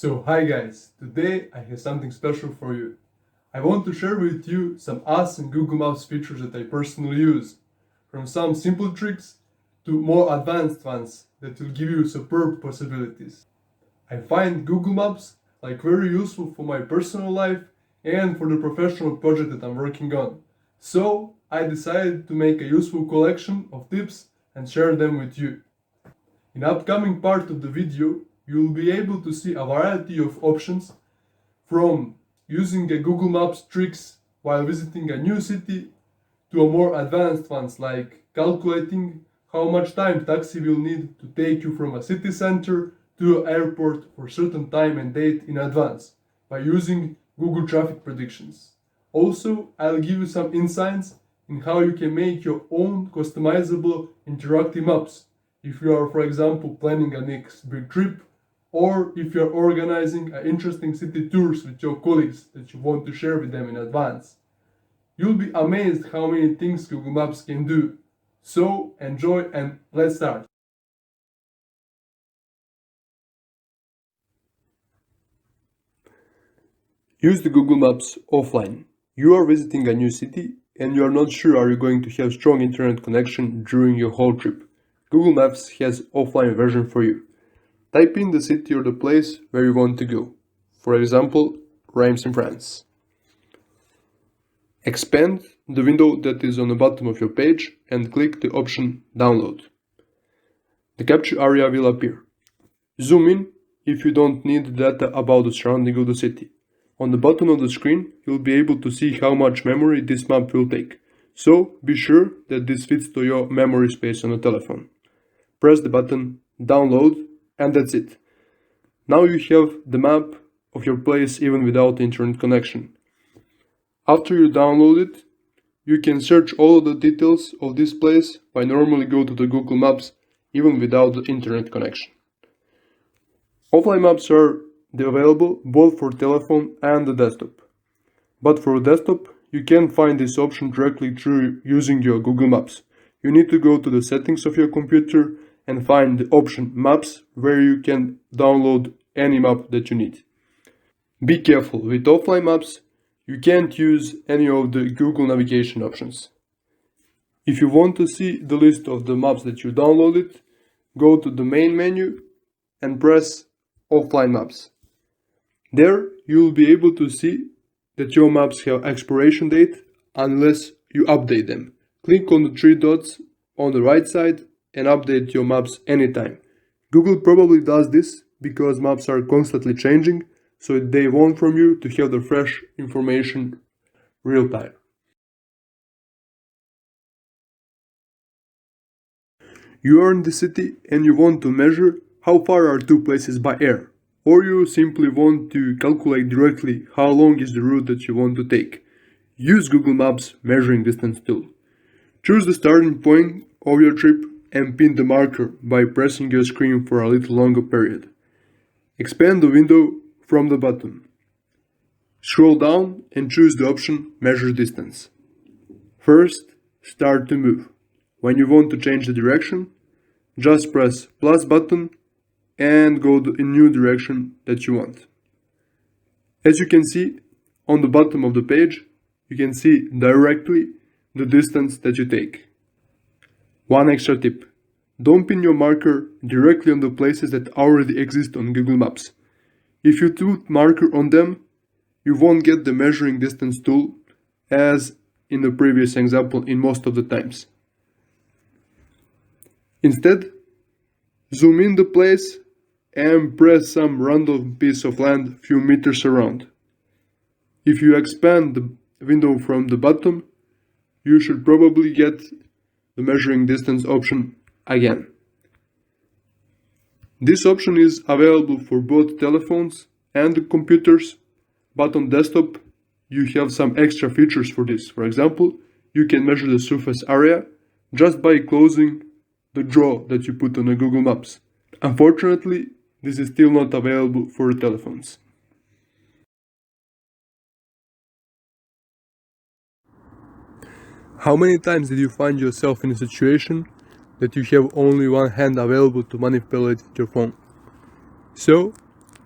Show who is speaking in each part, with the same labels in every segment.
Speaker 1: So hi guys, today I have something special for you. I want to share with you some awesome Google Maps features that I personally use, from some simple tricks to more advanced ones that will give you superb possibilities. I find Google Maps very useful for my personal life and for the professional project that I'm working on. So I decided to make a useful collection of tips and share them with you. In the upcoming part of the video, you will be able to see a variety of options from using a Google Maps tricks while visiting a new city to a more advanced ones like calculating how much time taxi will need to take you from a city center to an airport for certain time and date in advance by using Google traffic predictions. Also, I'll give you some insights in how you can make your own customizable interactive maps if you are, for example, planning a next big trip, or if you're organizing interesting city tours with your colleagues that you want to share with them in advance. You'll be amazed how many things Google Maps can do. So enjoy and let's start. Use the Google Maps offline. You are visiting a new city and you are not sure are you going to have strong internet connection during your whole trip. Google Maps has offline version for you. Type in the city or the place where you want to go. For example, Reims in France. Expand the window that is on the bottom of your page and click the option Download. The capture area will appear. Zoom in if you don't need data about the surrounding of the city. On the bottom of the screen, you'll be able to see how much memory this map will take. So be sure that this fits to your memory space on the telephone. Press the button Download and that's it. Now you have the map of your place even without internet connection. After you download it, you can search all of the details of this place by normally go to the Google Maps even without the internet connection. Offline maps are available both for telephone and the desktop. But for desktop, you can find this option directly through using your Google Maps. You need to go to the settings of your computer and find the option Maps where you can download any map that you need. Be careful, with offline maps, you can't use any of the Google navigation options. If you want to see the list of the maps that you downloaded, go to the main menu and press Offline Maps. There you will be able to see that your maps have expiration date unless you update them. Click on the three dots on the right side and update your maps anytime. Google probably does this because maps are constantly changing, so they want from you to have the fresh information real time. You are in the city and you want to measure how far are two places by air, or you simply want to calculate directly how long is the route that you want to take. Use Google Maps measuring distance tool. Choose the starting point of your trip and pin the marker by pressing your screen for a little longer period. Expand the window from the bottom. Scroll down and choose the option Measure Distance. First, start to move. When you want to change the direction, just press plus button and go in the new direction that you want. As you can see, on the bottom of the page, you can see directly the distance that you take. One extra tip. Don't pin your marker directly on the places that already exist on Google Maps. If you put marker on them, you won't get the measuring distance tool as in the previous example in most of the times. Instead, zoom in the place and press some random piece of land few meters around. If you expand the window from the bottom, you should probably get the measuring distance option again. This option is available for both telephones and computers, but on desktop you have some extra features for this. For example, you can measure the surface area just by closing the draw that you put on the Google Maps. Unfortunately, this is still not available for telephones. How many times did you find yourself in a situation that you have only one hand available to manipulate your phone? So,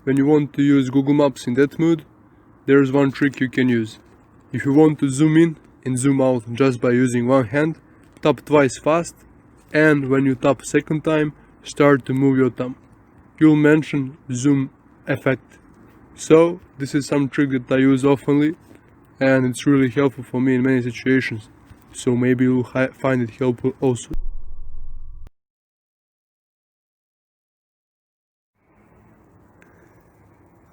Speaker 1: when you want to use Google Maps in that mood, there's one trick you can use. If you want to zoom in and zoom out just by using one hand, tap twice fast, and when you tap second time, start to move your thumb. You'll mention zoom effect. So this is some trick that I use oftenly, and it's really helpful for me in many situations. So maybe you'll find it helpful also.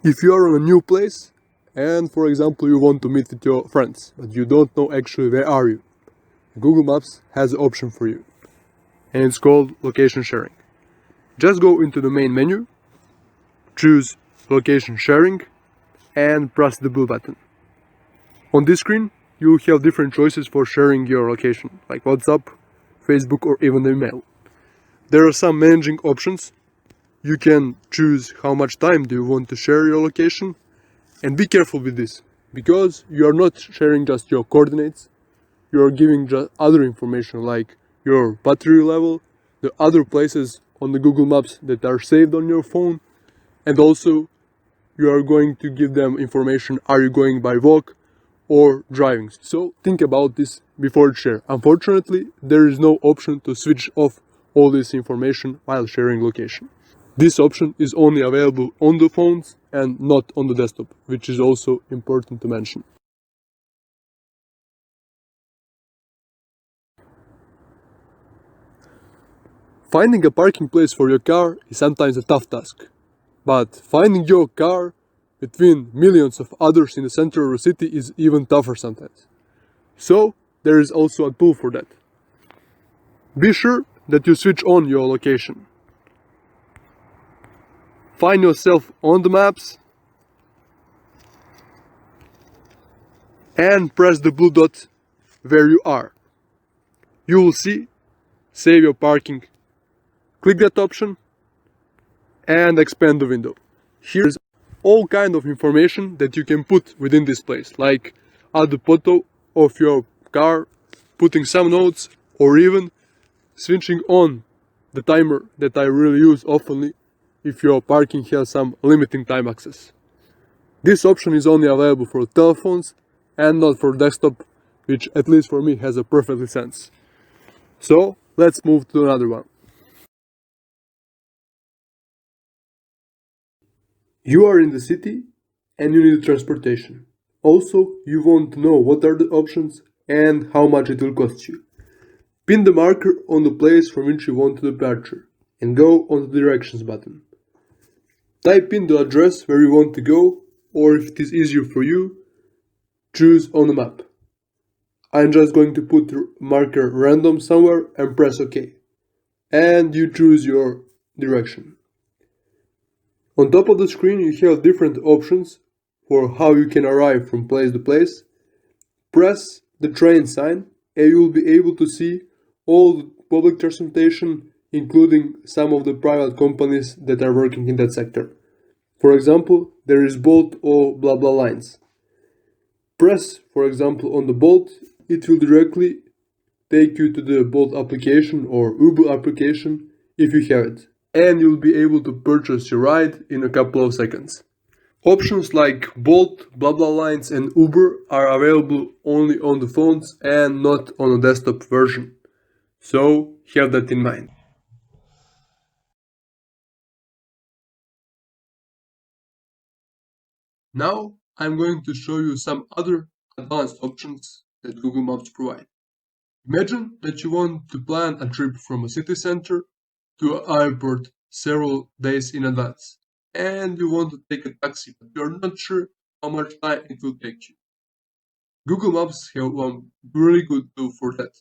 Speaker 1: If you are in a new place, and for example you want to meet with your friends, but you don't know actually where are you, Google Maps has an option for you, and it's called location sharing. Just go into the main menu, choose location sharing, and press the blue button. On this screen, you'll have different choices for sharing your location, like WhatsApp, Facebook, or even email. There are some managing options. You can choose how much time do you want to share your location, and be careful with this, because you are not sharing just your coordinates, you are giving just other information like your battery level, the other places on the Google Maps that are saved on your phone, and also you are going to give them information, are you going by walk or driving. So think about this before share. Unfortunately, there is no option to switch off all this information while sharing location. This option is only available on the phones and not on the desktop, which is also important to mention. Finding a parking place for your car is sometimes a tough task, but finding your car between millions of others in the center of a city is even tougher sometimes. So there is also a tool for that. Be sure that you switch on your location. Find yourself on the maps and press the blue dot where you are. You will see save your parking. Click that option and expand the window. Here's all kind of information that you can put within this place, like add the photo of your car, putting some notes, or even switching on the timer that I really use often if your parking has some limiting time access. This option is only available for telephones and not for desktop, which at least for me has a perfect sense. So let's move to another one. You are in the city and you need transportation. Also, you want to know what are the options and how much it will cost you. Pin the marker on the place from which you want to departure and go on the directions button. Type in the address where you want to go, or if it is easier for you, choose on the map. I'm just going to put the marker random somewhere and press OK. And you choose your direction. On top of the screen you have different options for how you can arrive from place to place. Press the train sign and you will be able to see all the public transportation, including some of the private companies that are working in that sector. For example, there is Bolt or blah blah lines. Press, for example, on the Bolt, it will directly take you to the Bolt application or Uber application if you have it, and you'll be able to purchase your ride in a couple of seconds. Options like Bolt, blah blah lines and Uber are available only on the phones and not on a desktop version. So have that in mind. Now I'm going to show you some other advanced options that Google Maps provide. Imagine that you want to plan a trip from a city center to an airport several days in advance, and you want to take a taxi, but you're not sure how much time it will take you. Google Maps have one really good tool for that.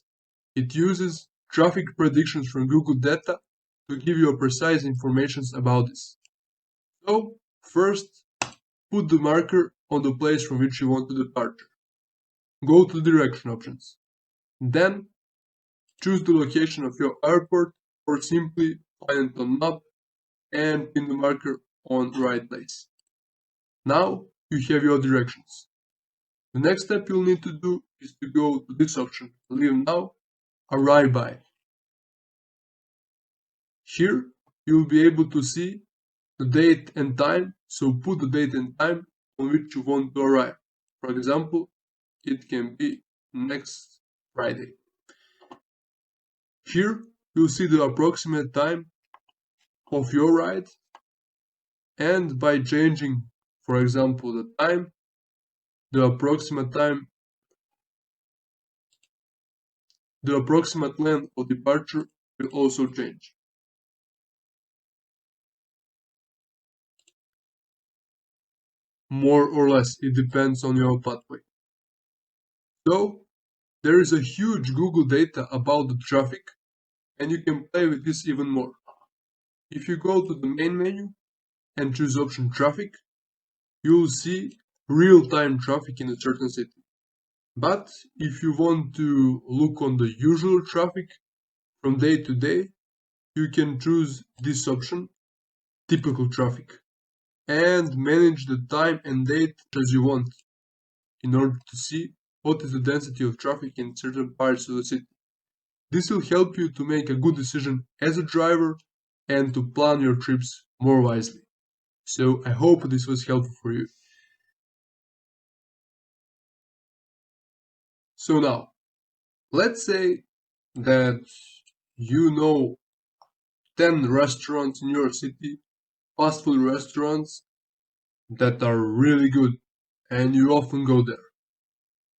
Speaker 1: It uses traffic predictions from Google data to give you precise information about this. So, first, put the marker on the place from which you want to depart. Go to the direction options. Then, choose the location of your airport or simply find it on map and pin the marker on the right place. Now, you have your directions. The next step you'll need to do is to go to this option, Leave Now, Arrive By. Here, you'll be able to see the date and time, So put the date and time on which you want to arrive. For example, it can be next Friday. Here you'll see the approximate time of your ride, and by changing, for example, the time, the approximate length of departure will also change. More or less, it depends on your pathway. So, there is a huge Google data about the traffic, and you can play with this even more. If you go to the main menu and choose option traffic, you will see real-time traffic in a certain city. But if you want to look on the usual traffic from day to day, you can choose this option, typical traffic, and manage the time and date as you want in order to see what is the density of traffic in certain parts of the city. This will help you to make a good decision as a driver and to plan your trips more wisely. So I hope this was helpful for you. So now, let's say that you know 10 restaurants in your city, fast food restaurants that are really good and you often go there.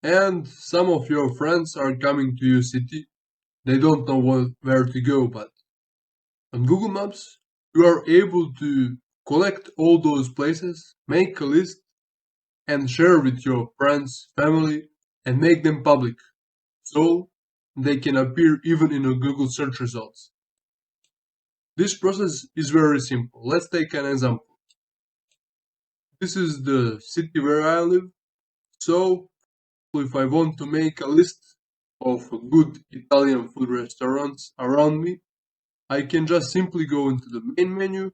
Speaker 1: And some of your friends are coming to your city. They don't know where to go, but on Google Maps, you are able to collect all those places, make a list, and share with your friends, family, and make them public so they can appear even in a Google search results. This process is very simple. Let's take an example. This is the city where I live. So if I want to make a list of good Italian food restaurants around me, I can just simply go into the main menu,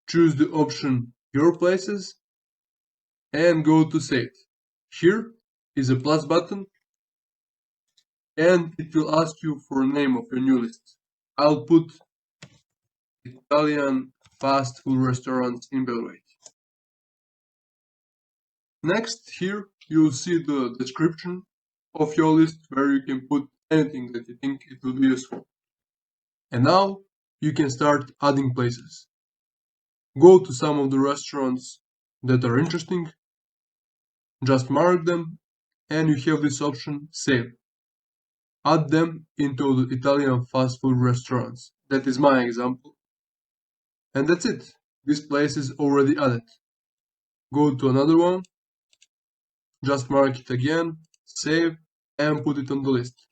Speaker 1: choose the option Your Places, and go to Save. Here is a plus button, and it will ask you for a name of your new list. I'll put Italian fast food restaurants in Belgrade. Next, here you'll see the description of your list where you can put anything that you think it will be useful. And now you can start adding places. Go to some of the restaurants that are interesting, just mark them, and you have this option Save. Add them into the Italian fast food restaurants. That is my example. And that's it. This place is already added. Go to another one, just mark it again, save, and put it on the list.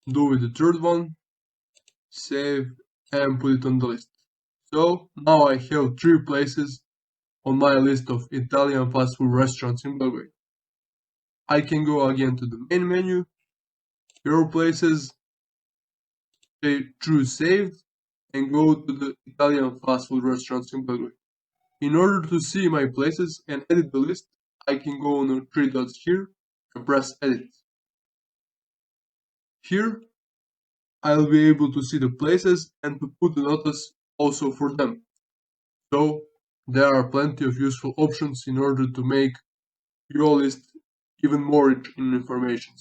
Speaker 1: Do with the third one, save, and put it on the list. So now I have 3 places on my list of Italian fast food restaurants in Belgrade. I can go again to the main menu, Your Places, choose Saved, and go to the Italian fast food restaurants in Belgrade. In order to see my places and edit the list, I can go on the 3 dots here and press Edit. Here, I'll be able to see the places and to put the notice also for them. So, there are plenty of useful options in order to make your list even more rich in information.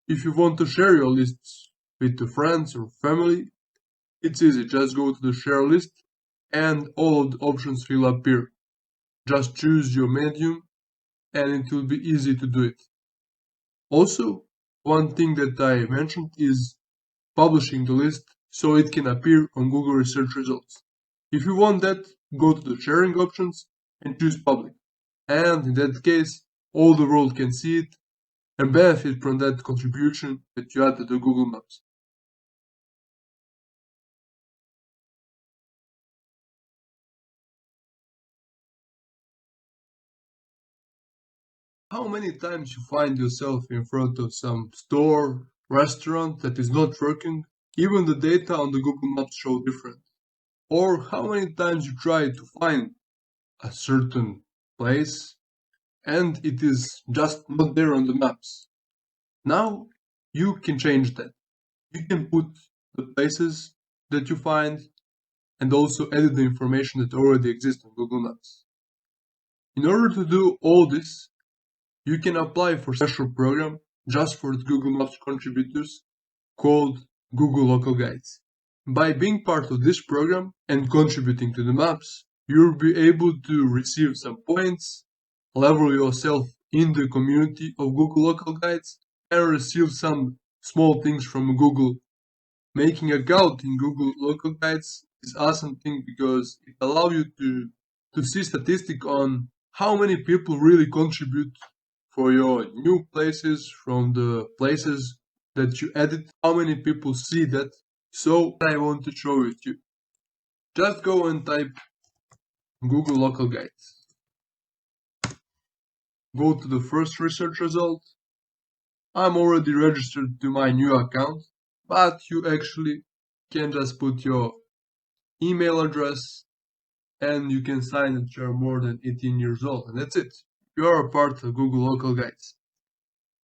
Speaker 1: If you want to share your lists with your friends or family, it's easy. Just go to the share list and all of the options will appear. Just choose your medium and it will be easy to do it. Also, one thing that I mentioned is publishing the list so it can appear on Google research results. If you want that, go to the sharing options and choose public. And in that case, all the world can see it and benefit from that contribution that you added to Google Maps. How many times you find yourself in front of some store, restaurant that is not working, even the data on the Google Maps show different? Or how many times you try to find a certain place and it is just not there on the maps? Now you can change that. You can put the places that you find and also edit the information that already exists on Google Maps. In order to do all this, you can apply for a special program just for the Google Maps contributors called Google Local Guides. By being part of this program and contributing to the maps, you'll be able to receive some points, level yourself in the community of Google Local Guides, and receive some small things from Google. Making an account in Google Local Guides is awesome thing because it allows you to see statistic on how many people really contribute for your new places from the places that you edit, how many people see that. So I want to show it to you. Just go and type Google Local Guides. Go to the first research result. I'm already registered to my new account, but you actually can just put your email address and you can sign that you're more than 18 years old, and that's it. You are a part of Google Local Guides.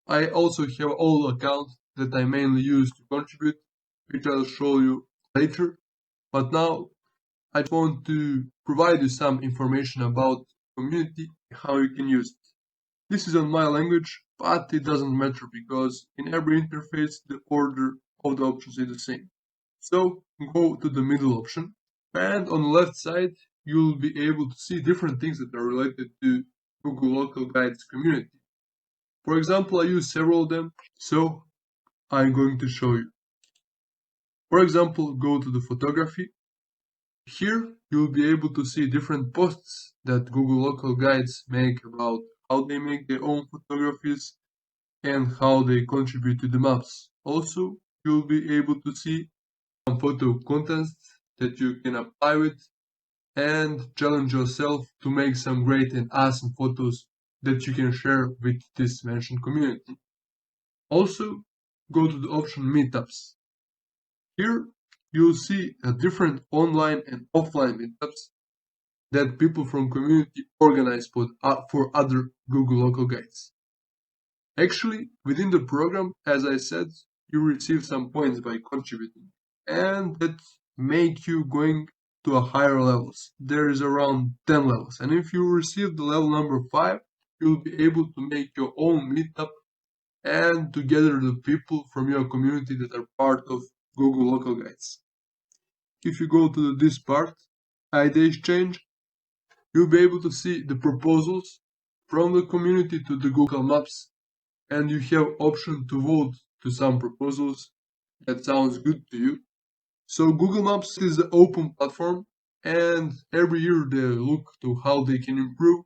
Speaker 1: I also have all accounts that I mainly use to contribute, which I'll show you later. But now I want to provide you some information about community, how you can use it. This is on my language, but it doesn't matter because in every interface the order of the options is the same. So go to the middle option, and on the left side you'll be able to see different things that are related to Google Local Guides community. For example, I use several of them, so I'm going to show you. For example, go to the photography. Here you'll be able to see different posts that Google Local Guides make about how they make their own photographies and how they contribute to the maps. Also, you'll be able to see some photo contents that you can apply with and challenge yourself to make some great and awesome photos that you can share with this mentioned community. Also, go to the option Meetups. Here, you'll see a different online and offline meetups that people from community organize for other Google Local Guides. Actually, within the program, as I said, you receive some points by contributing, and that make you going to a higher levels. There is around 10 levels, and if you receive the level number 5, you'll be able to make your own meetup and to gather the people from your community that are part of Google Local Guides. If you go to this part, idea exchange, you'll be able to see the proposals from the community to the Google Maps, and you have option to vote to some proposals that sounds good to you. So Google Maps is an open platform, and every year they look to how they can improve.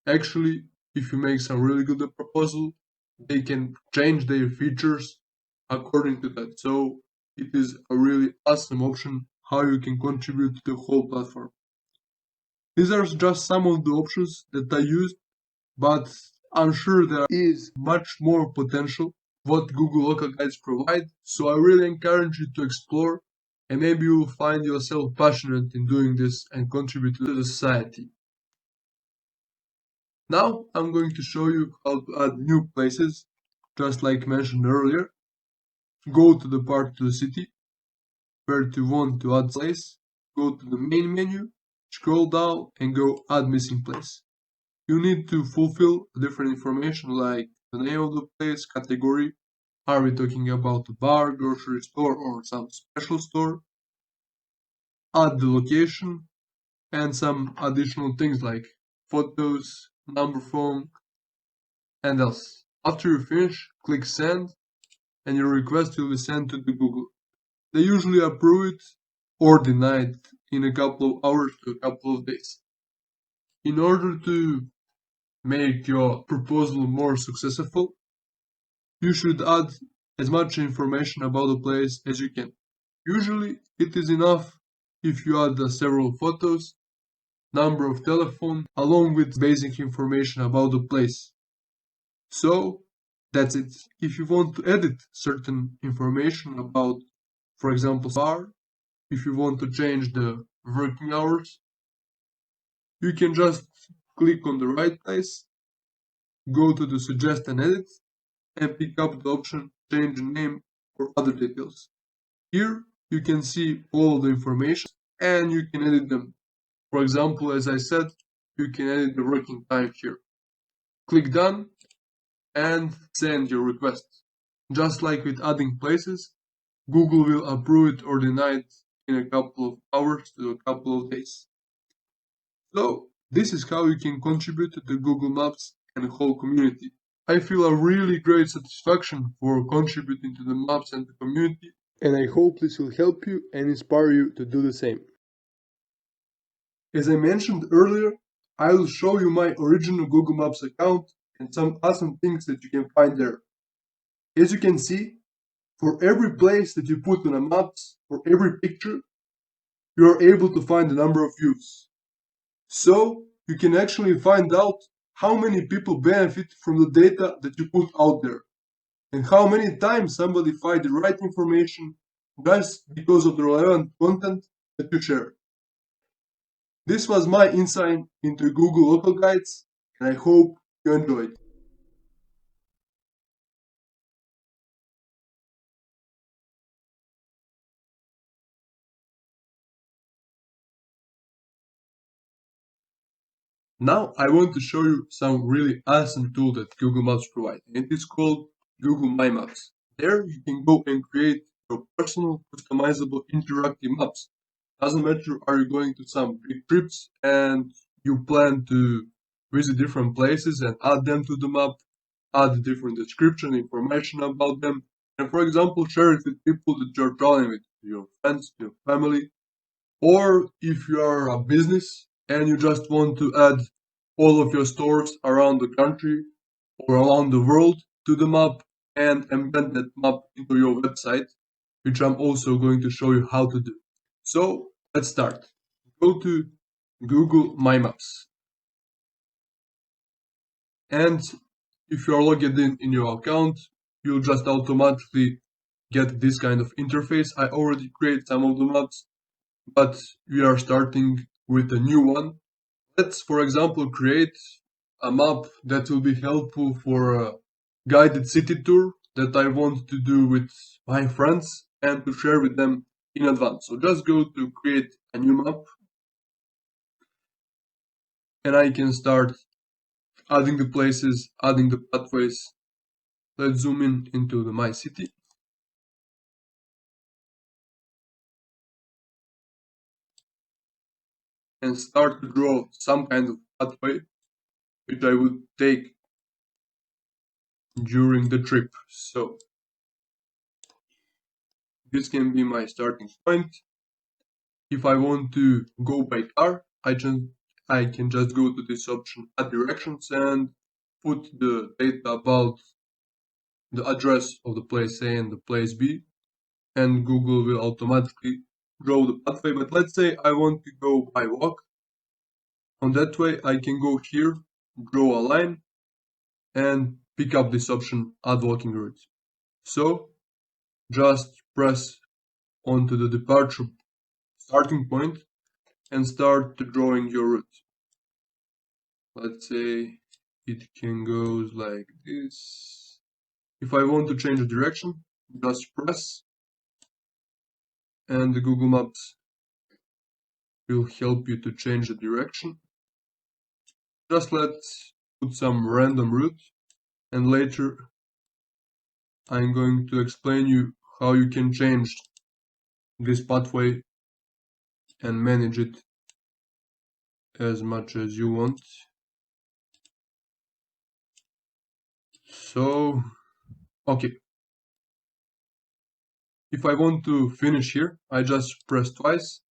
Speaker 1: Actually, if you make some really good proposal, they can change their features according to that. So it is a really awesome option how you can contribute to the whole platform. These are just some of the options that I used, but I'm sure there is much more potential what Google Local Guides provide. So I really encourage you to explore, and maybe you will find yourself passionate in doing this and contribute to the society. Now I'm going to show you how to add new places, just like mentioned earlier. Go to the part of the city where you want to add place, go to the main menu, scroll down and go add missing place. You need to fulfill different information like the name of the place, category, are we talking about a bar, grocery store or some special store, add the location and some additional things like photos, number phone and else. After you finish, click send and your request will be sent to the Google. They usually approve it or deny it in a couple of hours to a couple of days. In order to make your proposal more successful, you should add as much information about the place as you can. Usually it is enough if you add several photos, number of telephone, along with basic information about the place. So that's it. If you want to edit certain information about, for example, bar, if you want to change the working hours, you can just click on the right place, go to the suggest and edit, and pick up the option change the name or other details. Here you can see all the information and you can edit them. For example, as I said, you can edit the working time here. Click done and send your request. Just like with adding places, Google will approve it or deny it in a couple of hours to a couple of days. So, this is how you can contribute to the Google Maps and the whole community. I feel a really great satisfaction for contributing to the maps and the community, and I hope this will help you and inspire you to do the same. As I mentioned earlier, I will show you my original Google Maps account and some awesome things that you can find there. As you can see, for every place that you put on a maps, for every picture, you are able to find the number of views. So you can actually find out how many people benefit from the data that you put out there and how many times somebody find the right information just because of the relevant content that you share. This was my insight into Google Local Guides, and I hope you enjoyed. Now I want to show you some really awesome tool that Google Maps provides. It is called Google My Maps. There you can go and create your personal customizable interactive maps. Doesn't matter are you going to some big trips and you plan to visit different places and add them to the map, add different description, information about them, and for example share it with people that you're traveling with, your friends, your family, or if you are a business and you just want to add all of your stores around the country or around the world to the map and embed that map into your website, which I'm also going to show you how to do. So let's start. Go to Google My Maps. And if you are logged in your account, you'll just automatically get this kind of interface. I already created some of the maps, but we are starting with a new one. Let's, for example, create a map that will be helpful for a guided city tour that I want to do with my friends and to share with them in advance. So just go to create a new map and I can start adding the places, adding the pathways. Let's zoom in into my city. And start to draw some kind of pathway which I would take during the trip. So this can be my starting point. If I want to go by car, I can just go to this option add directions and put the data about the address of the place A and the place B, and Google will automatically draw the pathway. But let's say I want to go by walk. On that way I can go here, draw a line and pick up this option add walking route. So just press onto the departure starting point and start drawing your route. Let's say it can go like this. If I want to change the direction, just press and the Google Maps will help you to change the direction. Just let's put some random route and later I'm going to explain you how you can change this pathway and manage it as much as you want. So, okay. If I want to finish here, I just press twice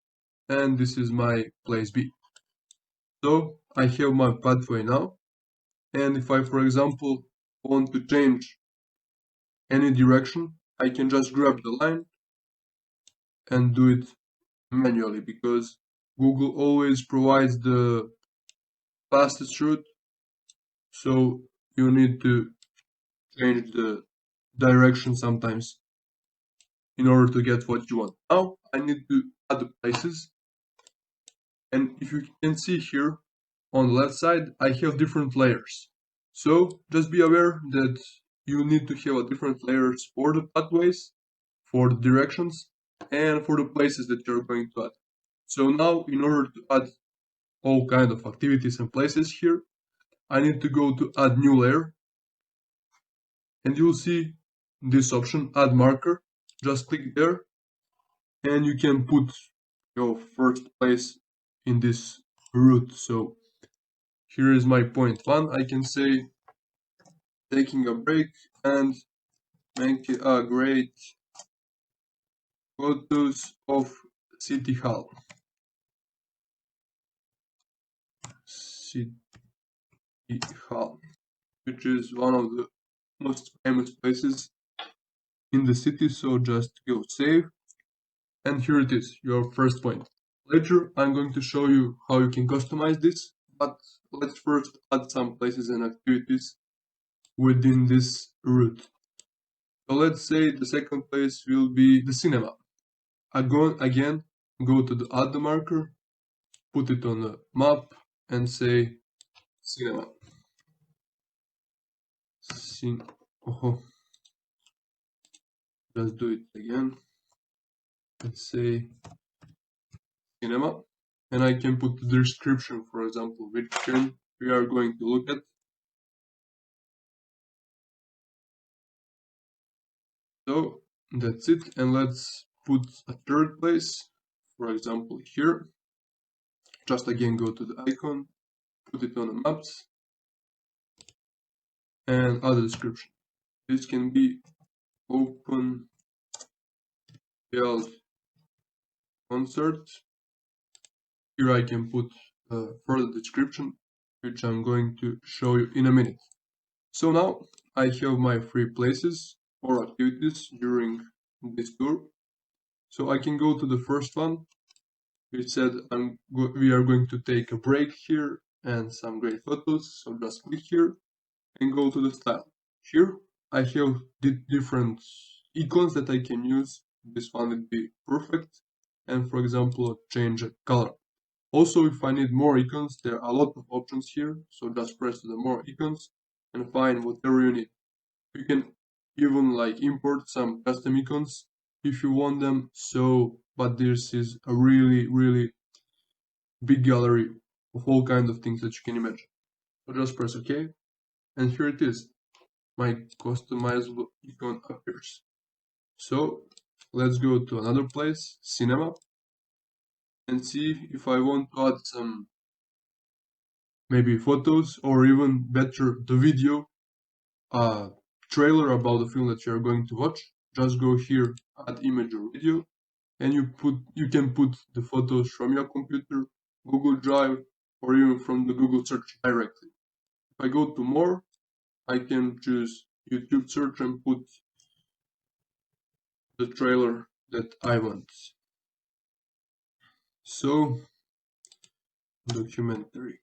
Speaker 1: and this is my place B. So I have my pathway now, and if I, for example, want to change any direction, I can just grab the line and do it manually because Google always provides the fastest route, so you need to change the direction sometimes in order to get what you want. Now I need to add the places, and if you can see here on the left side, I have different layers. So just be aware that you need to have a different layers for the pathways, for the directions, and for the places that you're going to add. So now, in order to add all kind of activities and places here, I need to go to add new layer, and you'll see this option, add marker. Just click there, and you can put your first place in this route. So here is my point one. I can say taking a break and making a great photos of City Hall. City Hall, which is one of the most famous places in the city. So just go save, and here it is, your first point. Later, I'm going to show you how you can customize this, but let's first add some places and activities within this route. So let's say the second place will be the cinema. Again, go to the add the marker, put it on the map, and say cinema. Oh, let's do it again. Let's say cinema, and I can put the description, for example, which film we are going to look at. So that's it, and let's put a third place, for example, here. Just again go to the icon, put it on the maps, and add a description. This can be open field concert. Here I can put a further description, which I'm going to show you in a minute. So now I have my 3 places or activities during this tour. So I can go to the first one, which said we are going to take a break here and some great photos. So just click here and go to the style. Here I have different icons that I can use. This one would be perfect. And for example, change a color. Also, if I need more icons, there are a lot of options here. So just press the more icons and find whatever you need. You can even like import some custom icons if you want them. So, but this is a really big gallery of all kinds of things that you can imagine. So just press OK, and here it is. My customizable icon appears. So let's go to another place, cinema, and see if I want to add some maybe photos or even better the video, trailer about the film that you are going to watch. Just go here, add image or video, and you can put the photos from your computer, Google Drive, or even from the Google search directly. If I go to more, I can choose YouTube search and put the trailer that I want. So, documentary.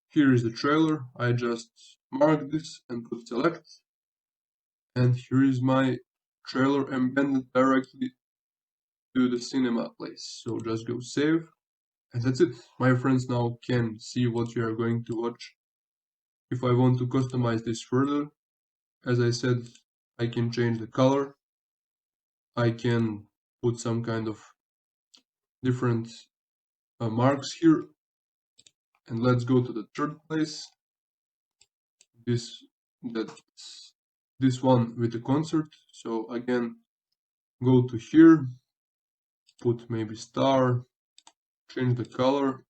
Speaker 1: Here is the trailer. I just mark this and put select. And here is my trailer embedded directly to the cinema place. So just go save. And that's it. My friends now can see what you are going to watch. If I want to customize this further, as I said, I can change the color. I can put some kind of different marks here. And let's go to the third place. This one with the concert. So again, go to here, put maybe star, change the color,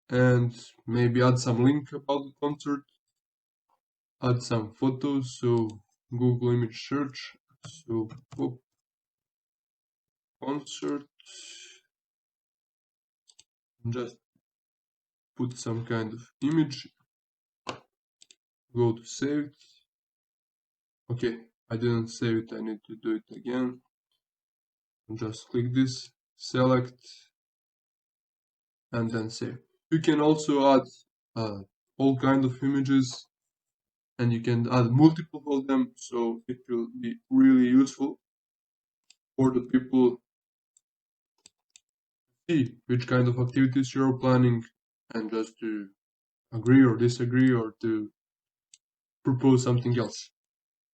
Speaker 1: and maybe add some link about the concert, add some photos. So Google image search. So concert, just put some kind of image, go to save it. Okay, I didn't save it, I need to do it again. Just click this, select, and then save. You can also add all kind of images, and you can add multiple of them, so it will be really useful for the people to see which kind of activities you're planning, and just to agree or disagree or to propose something else.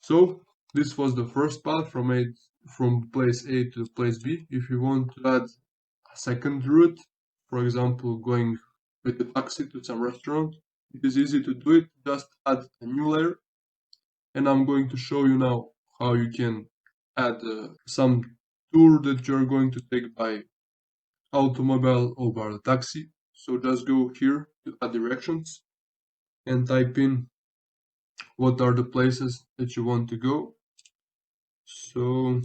Speaker 1: So this was the first path from place A to place B. If you want to add a second route, for example, going with the taxi to some restaurant, it is easy to do it. Just add a new layer, and I'm going to show you now how you can add some tour that you're going to take by automobile or by the taxi. So just go here to add directions and type in what are the places that you want to go. So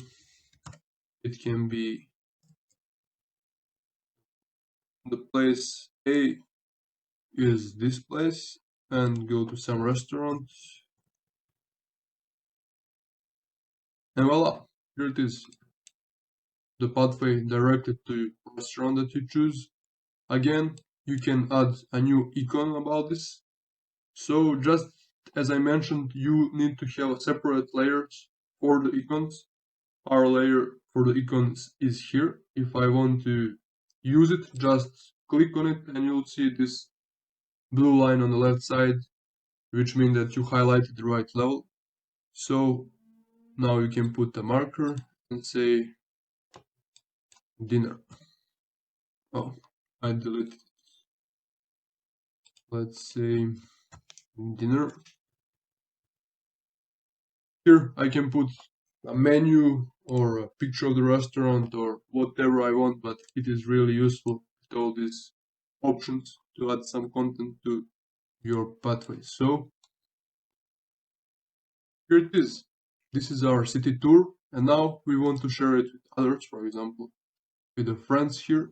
Speaker 1: it can be the place A is this place, and go to some restaurant, and voila, here it is, the pathway directed to restaurant that you choose. Again, you can add a new icon about this. So just as I mentioned, you need to have separate layers for the icons. Our layer for the icons is here. If I want to use it, just click on it and you'll see this blue line on the left side, which means that you highlighted the right level. So now you can put a marker and say dinner. Oh, I deleted. Let's say dinner. Here I can put a menu or a picture of the restaurant or whatever I want, but it is really useful with all these options to add some content to your pathway. So here it is. This is our city tour, and now we want to share it with others, for example, with the friends here.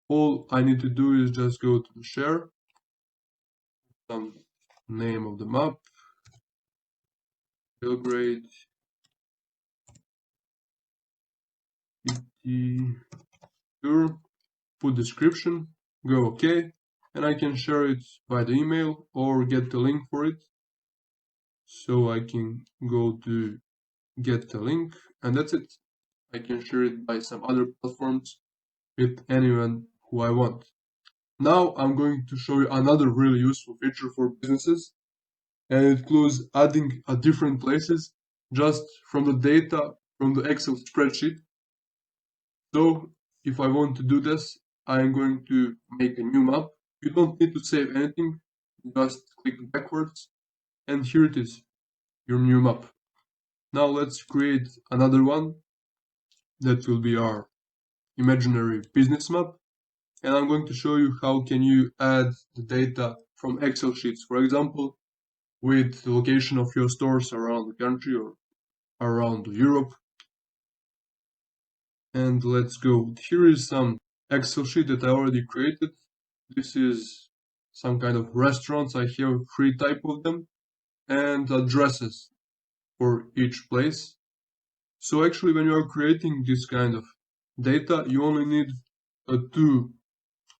Speaker 1: All I need to do is just go to the share, some name of the map, Belgrade, city tour, put description, go OK, and I can share it by the email or get the link for it. So I can go to get the link, and that's it. I can share it by some other platforms with anyone who I want. Now I'm going to show you another really useful feature for businesses, and it includes adding a different places just from the data from the Excel spreadsheet. So if I want to do this, I'm going to make a new map. You don't need to save anything, just click backwards, and here it is, your new map. Now let's create another one that will be our imaginary business map, and I'm going to show you how can you add the data from Excel sheets, for example, with the location of your stores around the country or around Europe. And let's go. Here is some Excel sheet that I already created. This is some kind of restaurants. I have 3 types of them and addresses for each place. So actually, when you are creating this kind of data, you only need 2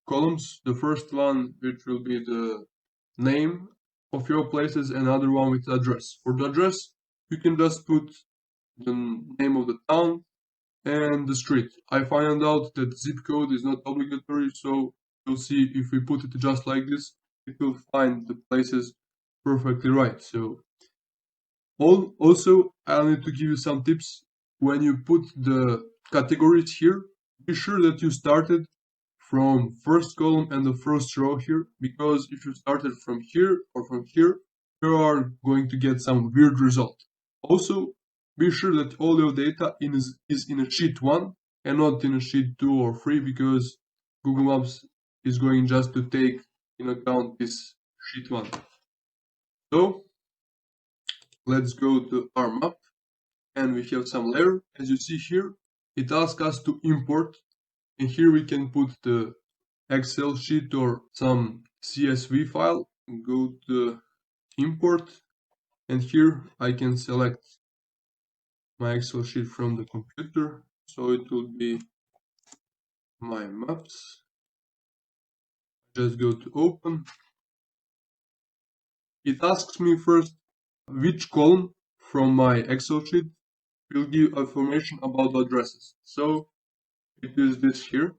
Speaker 1: columns. The first one, which will be the name of your places, and another one with address. For the address, you can just put the name of the town and the street. I found out that zip code is not obligatory, so you'll see if we put it just like this, it will find the places perfectly right. So also, I need to give you some tips. When you put the categories here, be sure that you started from first column and the first row here, because if you started from here or from here, you are going to get some weird result. Also, be sure that all your data is in a sheet 1 and not in a sheet 2 or 3, because Google Maps is going just to take in account this sheet 1. So let's go to our map, and we have some layer. As you see here, it asks us to import, and here we can put the Excel sheet or some CSV file. Go to import, and here I can select my Excel sheet from the computer, so it will be my maps. Just go to open. It asks me first which column from my Excel sheet will give information about the addresses. So it is this here.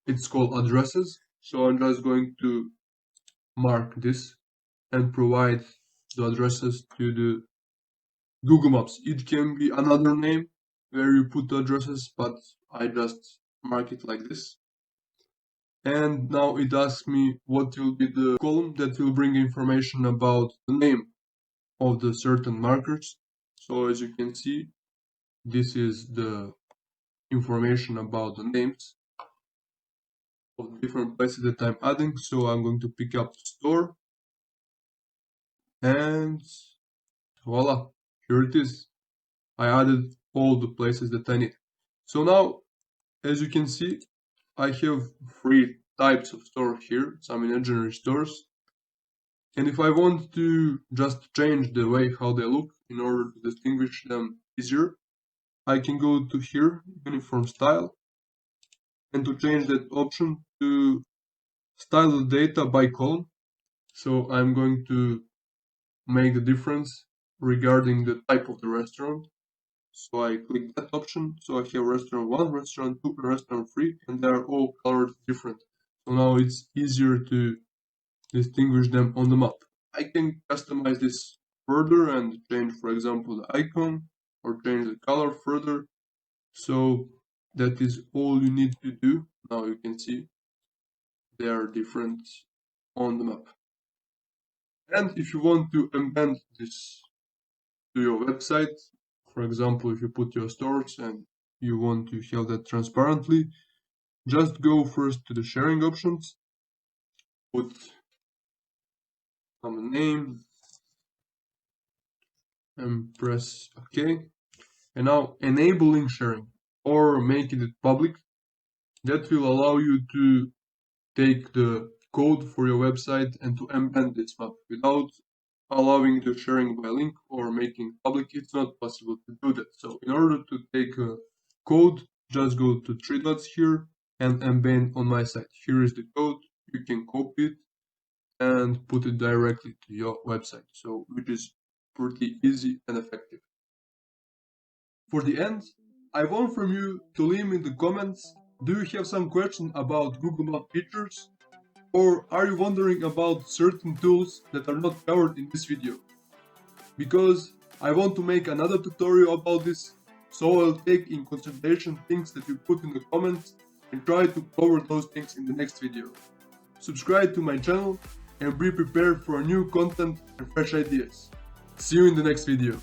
Speaker 1: It's called addresses. So I'm just going to mark this and provide the addresses to the Google Maps. It can be another name where you put the addresses, but I just mark it like this. And now it asks me what will be the column that will bring information about the name of the certain markers. So as you can see, this is the information about the names of different places that I'm adding. So I'm going to pick up the store, and voila, here it is. I added all the places that I need. So now, as you can see, I have three types of store here, some imaginary stores. And if I want to just change the way how they look in order to distinguish them easier, I can go to here, uniform style, and to change that option to style the data by column. So I'm going to make the difference regarding the type of the restaurant. So I click that option. So I have restaurant 1, restaurant 2, and restaurant 3, and they are all colored different. So now it's easier to distinguish them on the map. I can customize this further and change, for example, the icon or change the color further. So that is all you need to do. Now you can see they are different on the map. And if you want to embed this to your website, for example, if you put your stores and you want to have that transparently, just go first to the sharing options, put some name, and press OK. And now enabling sharing or making it public, that will allow you to take the code for your website and to embed this map without allowing the sharing by link or making public. It's not possible to do that. So in order to take a code, just go to three dots here and embed on my site. Here is the code. You can copy it and put it directly to your website. So which is pretty easy and effective. For the end, I want from you to leave in the comments, do you have some question about Google Map features? Or are you wondering about certain tools that are not covered in this video? Because I want to make another tutorial about this, so I'll take in consideration things that you put in the comments and try to cover those things in the next video. Subscribe to my channel and be prepared for new content and fresh ideas. See you in the next video.